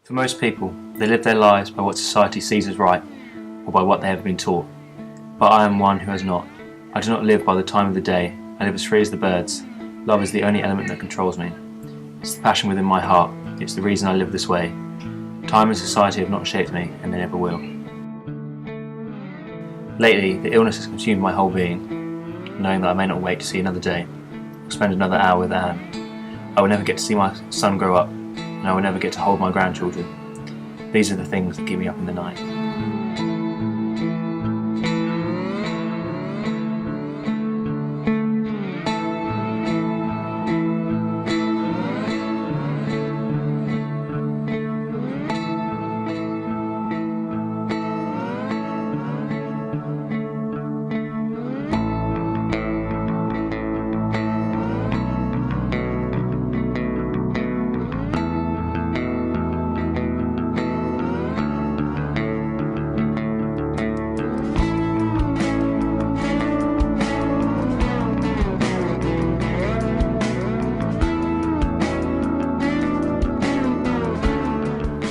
For most people, they live their lives by what society sees as right, or by what they have been taught. But I am one who has not. I do not live by the time of the day. I live as free as the birds. Love is the only element that controls me. It's the passion within my heart. It's the reason I live this way. Time and society have not shaped me, and they never will. Lately, the illness has consumed my whole being, knowing that I may not wait to see another day, or spend another hour with Anne. I will never get to see my son grow up, and I will never get to hold my grandchildren. These are the things that keep me up in the night.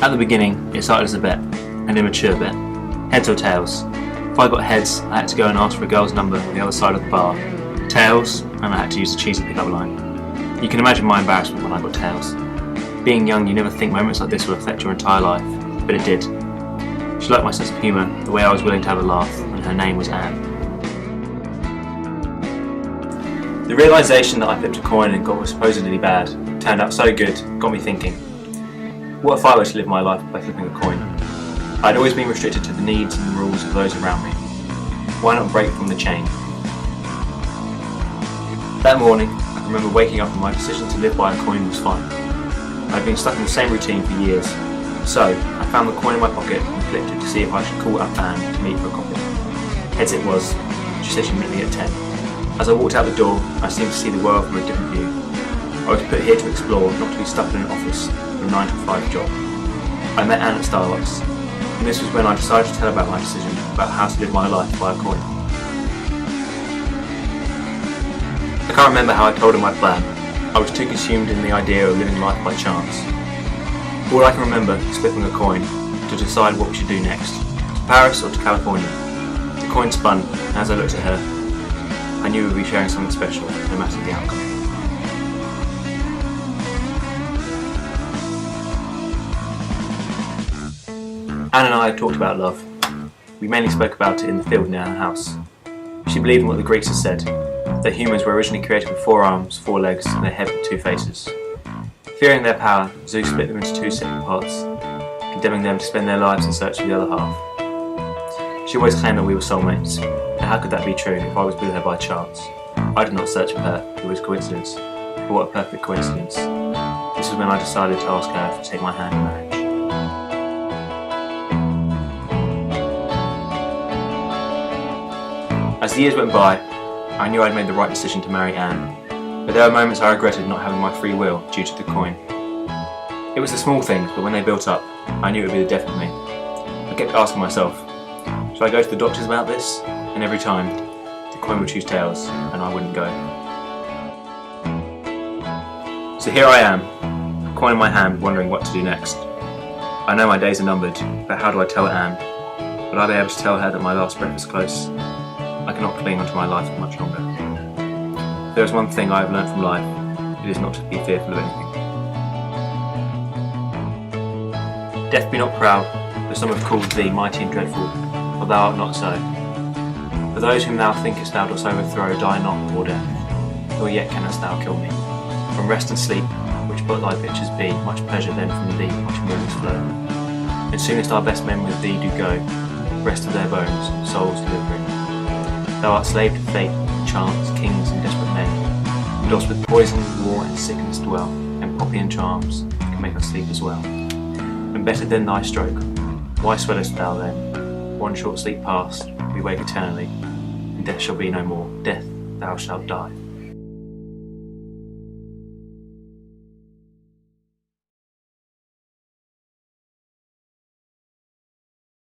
At the beginning, it started as a bet, an immature bet. Heads or tails. If I got heads, I had to go and ask for a girl's number on the other side of the bar. Tails, and I had to use a cheesy pick-up line. You can imagine my embarrassment when I got tails. Being young, you never think moments like this will affect your entire life, but it did. She liked my sense of humour, the way I was willing to have a laugh, and her name was Anne. The realisation that I flipped a coin and got what was supposedly bad turned out so good, got me thinking. What if I were to live my life by flipping a coin? I'd always been restricted to the needs and rules of those around me. Why not break from the chain? That morning, I can remember waking up and my decision to live by a coin was fine. I'd been stuck in the same routine for years. So, I found the coin in my pocket and flipped it to see if I should call up Anne to meet for a coffee. Heads it was. She said she'd meet me at 10. As I walked out the door, I seemed to see the world from a different view. I was put here to explore, not to be stuck in an office. A 9 to 5 job. I met Anne at Starbucks, and this was when I decided to tell her about my decision about how to live my life by a coin. I can't remember how I told her my plan. I was too consumed in the idea of living life by chance. All I can remember is flipping a coin to decide what we should do next, to Paris or to California. The coin spun, and as I looked at her, I knew we would be sharing something special, no matter the outcome. Anne and I had talked about love. We mainly spoke about it in the field near her house. She believed in what the Greeks had said, that humans were originally created with 4 arms, 4 legs, and a head with 2 faces. Fearing their power, Zeus split them into 2 separate parts, condemning them to spend their lives in search of the other half. She always claimed that we were soulmates, and how could that be true if I was with her by chance? I did not search for her, it was coincidence. But what a perfect coincidence. This was when I decided to ask her to take my hand in marriage. As the years went by, I knew I'd made the right decision to marry Anne, but there were moments I regretted not having my free will due to the coin. It was the small things, but when they built up, I knew it would be the death of me. I kept asking myself, should I go to the doctors about this? And every time, the coin would choose tails, and I wouldn't go. So here I am, a coin in my hand, wondering what to do next. I know my days are numbered, but how do I tell Anne? Will I be able to tell her that my last breath is close? I cannot cling onto my life much longer. If there is one thing I have learned from life, it is not to be fearful of anything. Death be not proud, for some have called thee mighty and dreadful, for thou art not so. For those whom thou thinkest thou dost overthrow die not, poor death, nor yet canst thou kill me. From rest and sleep, which but thy pictures be, much pleasure then from thee much moons flow. And soonest our best men with thee do go, rest of their bones, souls delivering. Thou art slave to fate, chance, kings and desperate men, and dost with poison, war and sickness dwell, and poppy and charms can make us sleep as well. And better than thy stroke, why swellest thou then? One short sleep past, we wake eternally, and death shall be no more, death thou shalt die.